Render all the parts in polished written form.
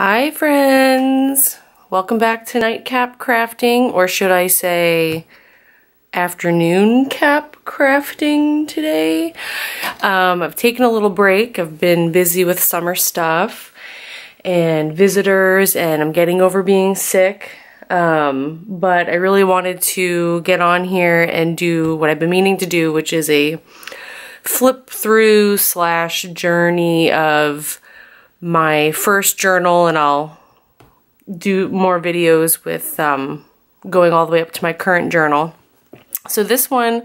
Hi friends! Welcome back to nightcap crafting, or should I say afternoon cap crafting today. I've taken a little break. I've been busy with summer stuff and visitors, and I'm getting over being sick. But I really wanted to get on here and do what I've been meaning to do, which is a flip through slash journey of my first journal, and I'll do more videos with going all the way up to my current journal. So this one,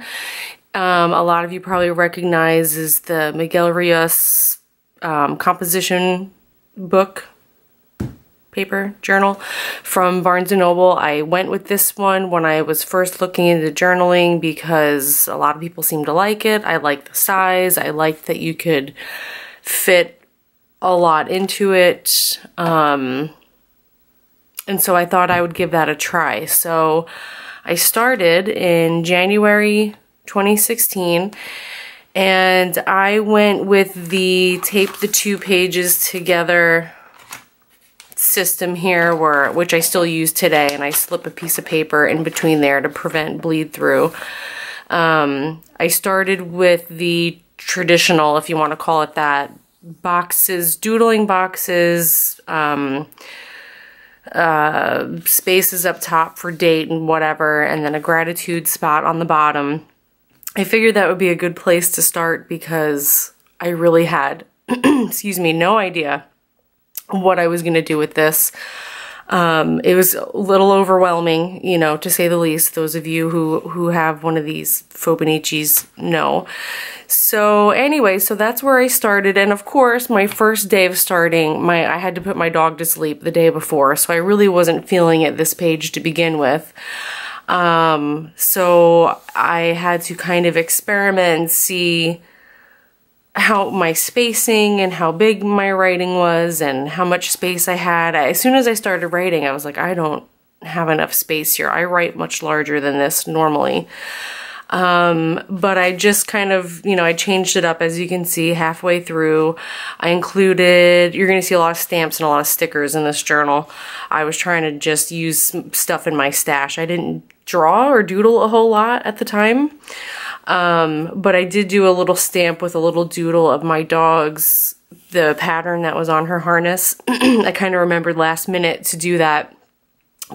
a lot of you probably recognize, is the Miguel Rios composition book paper journal from Barnes & Noble. I went with this one when I was first looking into journaling because a lot of people seem to like it. I like the size. I liked that you could fit a lot into it. And so I thought I would give that a try. So I started in January 2016, and I went with the tape the two pages together system here, which I still use today, and I slip a piece of paper in between there to prevent bleed through. I started with the traditional, if you want to call it that, boxes, doodling boxes, spaces up top for date and whatever, and then a gratitude spot on the bottom. I figured that would be a good place to start because I really had, excuse me, no idea what I was going to do with this. It was a little overwhelming, you know, to say the least. Those of you who have one of these fauxbonichis know. So anyway, so that's where I started, and of course my first day of starting, I had to put my dog to sleep the day before, so I really wasn't feeling it this page to begin with. So I had to kind of experiment and see how my spacing and how big my writing was and how much space I had. As soon as I started writing, I was like, I don't have enough space here. I write much larger than this normally. But I just kind of, you know, I changed it up, as you can see, halfway through. I included, you're going to see a lot of stamps and a lot of stickers in this journal. I was trying to just use stuff in my stash. I didn't draw or doodle a whole lot at the time. But I did do a little stamp with a little doodle of my dog's, the pattern that was on her harness. I kind of remembered last minute to do that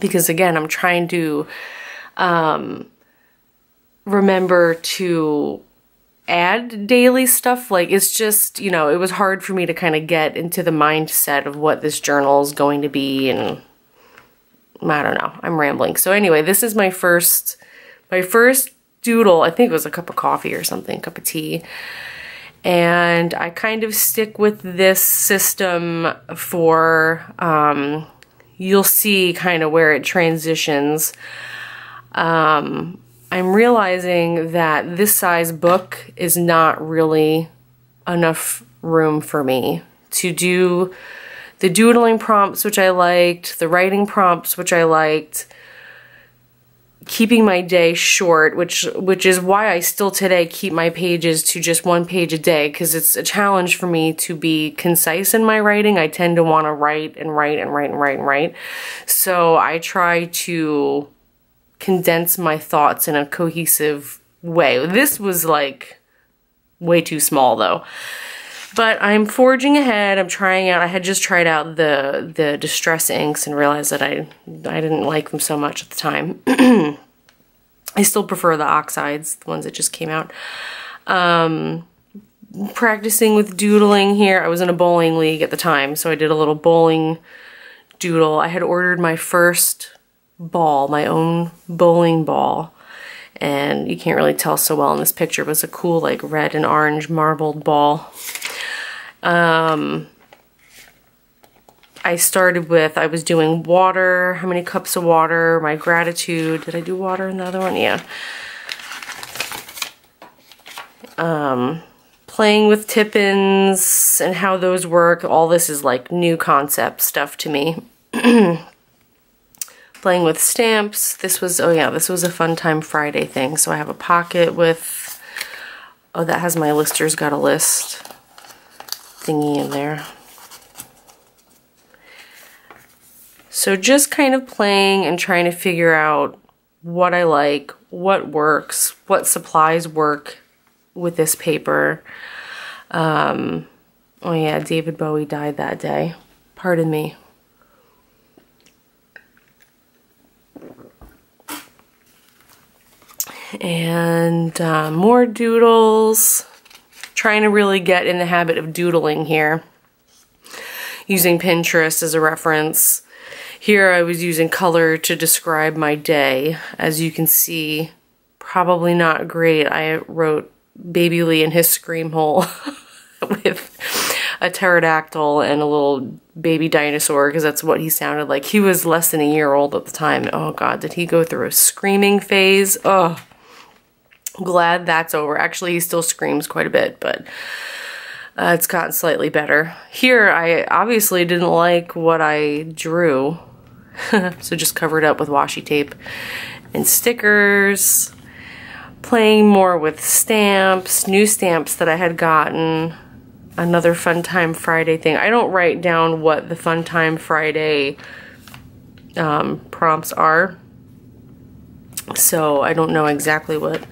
because, again, I'm trying to, remember to add daily stuff. Like, it's just, you know, it was hard for me to kind of get into the mindset of what this journal is going to be, and I don't know, I'm rambling. So anyway, this is my first doodle. I think it was a cup of coffee or something, cup of tea. And I kind of stick with this system for, you'll see kind of where it transitions. I'm realizing that this size book is not really enough room for me to do the doodling prompts, which I liked, the writing prompts, which I liked, keeping my day short, which is why I still today keep my pages to just one page a day, because it's a challenge for me to be concise in my writing. I tend to want to write and write and write and write and write. So I try to condense my thoughts in a cohesive way. This was like way too small though. But I'm forging ahead. I'm trying out, I had just tried out the distress inks and realized that I didn't like them so much at the time. I still prefer the oxides, the ones that just came out. Practicing with doodling here. I was in a bowling league at the time, so I did a little bowling doodle. I had ordered my first ball, my own bowling ball, and you can't really tell so well in this picture, but it's a cool like red and orange marbled ball. I started with, I was doing water, how many cups of water, my gratitude. Did I do water in the other one? Yeah. Playing with tip-ins and how those work. All this is like new concept stuff to me. Playing with stamps. This was, oh yeah, this was a Fun Time Friday thing. So I have a pocket with, oh, that has my Lister's Got a List thingy in there. So just kind of playing and trying to figure out what I like, what works, what supplies work with this paper. Oh yeah, David Bowie died that day. Pardon me. And more doodles. Trying to really get in the habit of doodling here. Using Pinterest as a reference. Here I was using color to describe my day. As you can see, probably not great. I wrote Baby Lee in his scream hole with a pterodactyl and a little baby dinosaur, because that's what he sounded like. He was less than a year old at the time. Oh God, did he go through a screaming phase? Oh, glad that's over. Actually, he still screams quite a bit, but it's gotten slightly better. Here, I obviously didn't like what I drew, so just covered up with washi tape and stickers. Playing more with stamps, new stamps that I had gotten. Another Fun Time Friday thing. I don't write down what the Fun Time Friday prompts are, so I don't know exactly what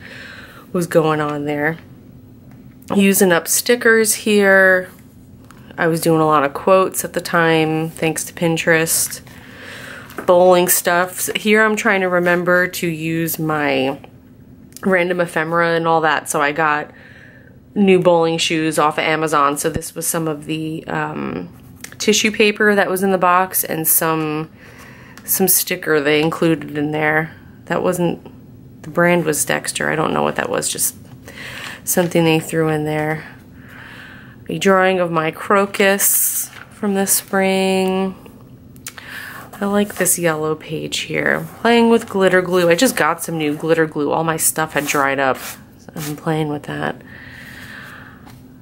was going on there. Using up stickers here. I was doing a lot of quotes at the time, thanks to Pinterest. Bowling stuff. So here I'm trying to remember to use my random ephemera and all that, so I got new bowling shoes off of Amazon. So this was some of the tissue paper that was in the box and some sticker they included in there. That wasn't, the brand was Dexter. I don't know what that was, just something they threw in there. A drawing of my crocus from the spring. I like this yellow page here. Playing with glitter glue. I just got some new glitter glue. All my stuff had dried up, so I've been playing with that.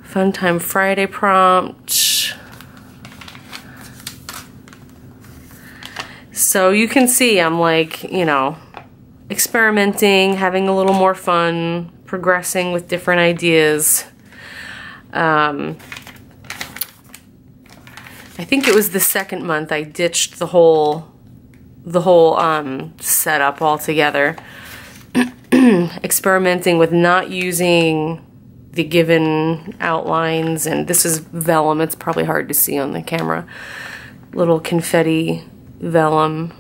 Fun Time Friday prompt. So you can see I'm like, you know, experimenting, having a little more fun, progressing with different ideas. I think it was the second month I ditched the whole setup altogether. Experimenting with not using the given outlines, and this is vellum. It's probably hard to see on the camera. Little confetti vellum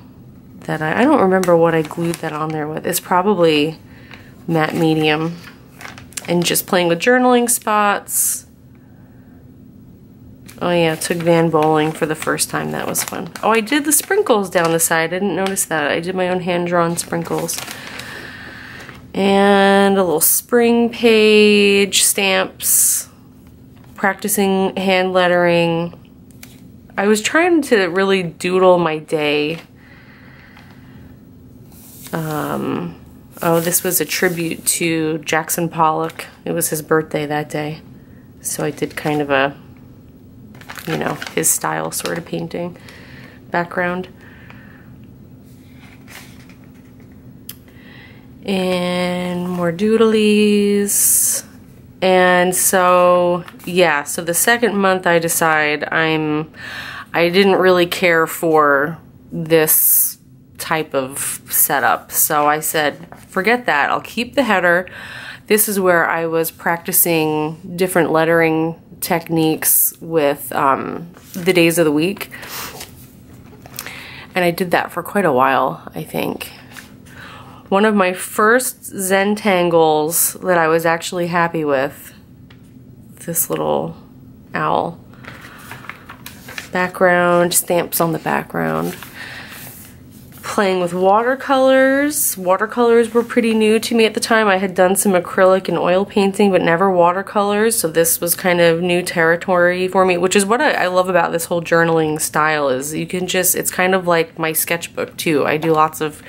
that I don't remember what I glued that on there with. It's probably matte medium. And just playing with journaling spots. Oh yeah, took Van bowling for the first time. That was fun. Oh, I did the sprinkles down the side. I didn't notice that. I did my own hand-drawn sprinkles. And a little spring page, stamps, practicing hand lettering. I was trying to really doodle my day. Oh, this was a tribute to Jackson Pollock. It was his birthday that day. So I did kind of a, you know, his style sort of painting background. And more doodlies. And so, yeah, so the second month I decide I didn't really care for this type of setup. So I said, forget that, I'll keep the header. This is where I was practicing different lettering techniques with the days of the week. And I did that for quite a while, I think. One of my first Zentangles that I was actually happy with, this little owl. Background, stamps on the background. Playing with watercolors. Watercolors were pretty new to me at the time. I had done some acrylic and oil painting, but never watercolors, so this was kind of new territory for me, which is what I love about this whole journaling style, is you can just, it's kind of like my sketchbook too. I do lots of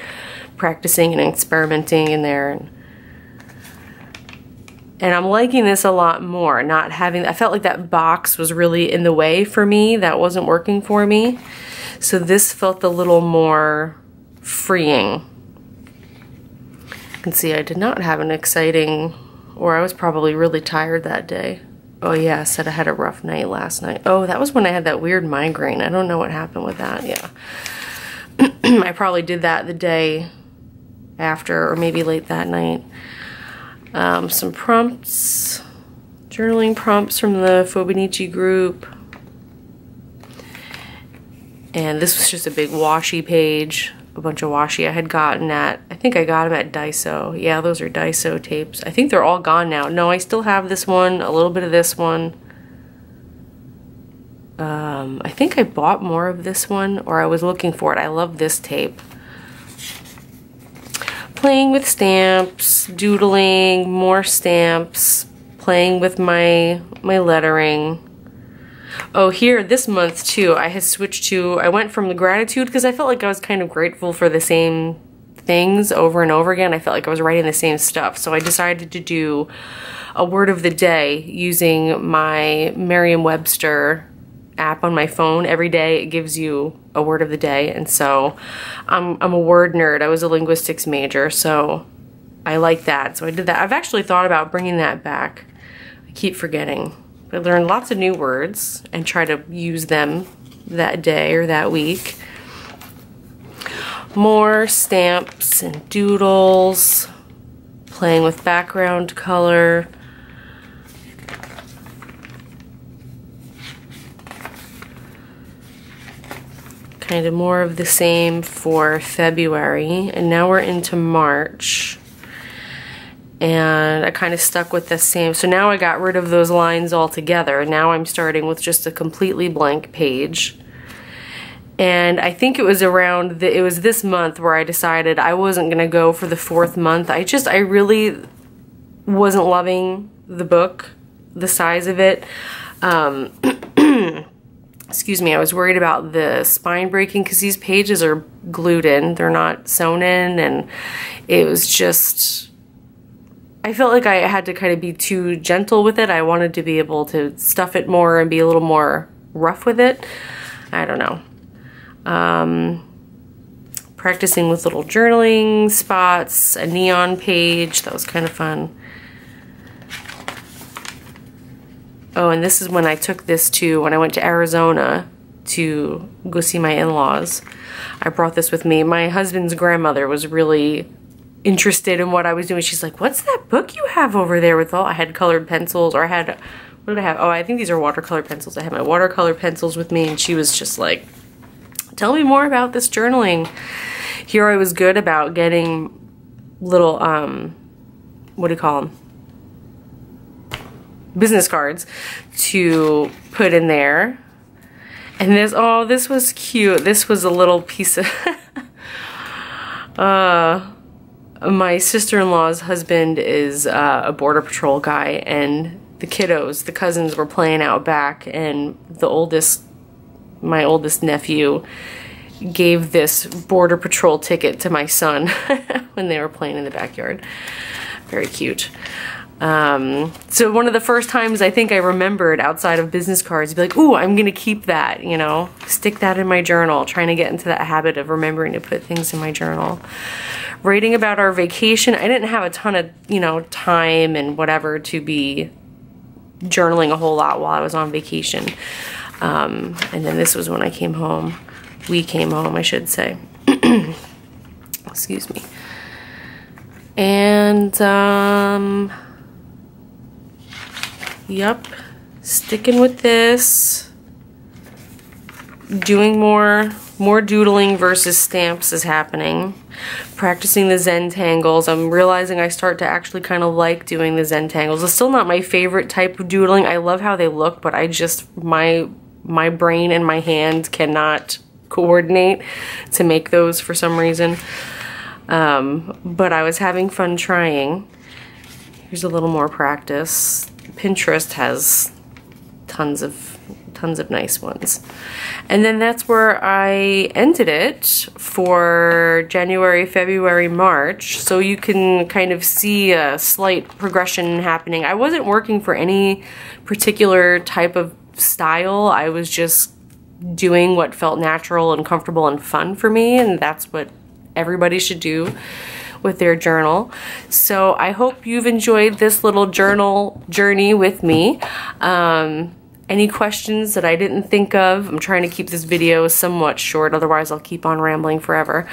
practicing and experimenting in there. And I'm liking this a lot more, not having, I felt like that box was really in the way for me. That wasn't working for me. So this felt a little more freeing. You can see I did not have an exciting, or I was probably really tired that day. Oh yeah, I said I had a rough night last night. Oh, that was when I had that weird migraine. I don't know what happened with that, yeah. I probably did that the day after, or maybe late that night. Some prompts, journaling prompts from the fauxbonichi group. And this was just a big washi page, a bunch of washi I had gotten at, I think I got them at Daiso. Yeah, those are Daiso tapes. I think they're all gone now. No, I still have this one, a little bit of this one. I think I bought more of this one, or I was looking for it. I love this tape. Playing with stamps, doodling, more stamps, playing with my lettering. Oh, here, this month too, I had switched to, I went from the gratitude because I felt like I was kind of grateful for the same things over and over again. I felt like I was writing the same stuff. So I decided to do a word of the day using my Merriam-Webster app on my phone. Every day it gives you a word of the day. And so I'm a word nerd. I was a linguistics major, so I like that. So I did that. I've actually thought about bringing that back. I keep forgetting. I learned lots of new words and try to use them that day or that week. More stamps and doodles, playing with background color. Kind of more of the same for February, and now we're into March. And I kind of stuck with the same. So now I got rid of those lines altogether. Now I'm starting with just a completely blank page. And I think it was around, it was this month where I decided I wasn't going to go for the 4th month. I really wasn't loving the book, the size of it. Excuse me, I was worried about the spine breaking because these pages are glued in. They're not sewn in, and it was just, I felt like I had to kind of be too gentle with it. I wanted to be able to stuff it more and be a little more rough with it. I don't know. Practicing with little journaling spots, a neon page. That was kind of fun. Oh, and this is when I took this to, when I went to Arizona to go see my in-laws. I brought this with me. My husband's grandmother was really interested in what I was doing. She's like, what's that book you have over there with all, I had colored pencils, or I had, what did I have? Oh, I think these are watercolor pencils. I had my watercolor pencils with me, and she was just like, tell me more about this journaling. Here I was good about getting little, what do you call them? Business cards to put in there. And this, oh, this was cute. This was a little piece of my sister-in-law's husband is a border patrol guy, and the kiddos, the cousins, were playing out back, and my oldest nephew gave this border patrol ticket to my son when they were playing in the backyard. Very cute. So one of the first times I think I remembered outside of business cards, be like, ooh, I'm gonna keep that, you know, stick that in my journal, trying to get into that habit of remembering to put things in my journal. Writing about our vacation. I didn't have a ton of, you know, time and whatever to be journaling a whole lot while I was on vacation. And then this was when I came home. We came home, I should say. Excuse me. And, yep, sticking with this, doing more doodling versus stamps is happening. Practicing the Zentangles. I'm realizing I start to actually kind of like doing the Zentangles. It's still not my favorite type of doodling. I love how they look, but I just, my brain and my hand cannot coordinate to make those for some reason. But I was having fun trying. Here's a little more practice. Pinterest has tons of nice ones. And then that's where I ended it for January, February, March. So you can kind of see a slight progression happening. I wasn't working for any particular type of style. I was just doing what felt natural and comfortable and fun for me, and that's what everybody should do with their journal. So I hope you've enjoyed this little journal journey with me. any questions that I didn't think of. I'm trying to keep this video somewhat short, otherwise I'll keep on rambling forever.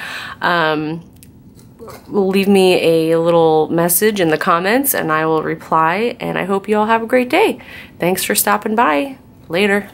Leave me a little message in the comments and I will reply, and I hope you all have a great day. Thanks for stopping by. Later.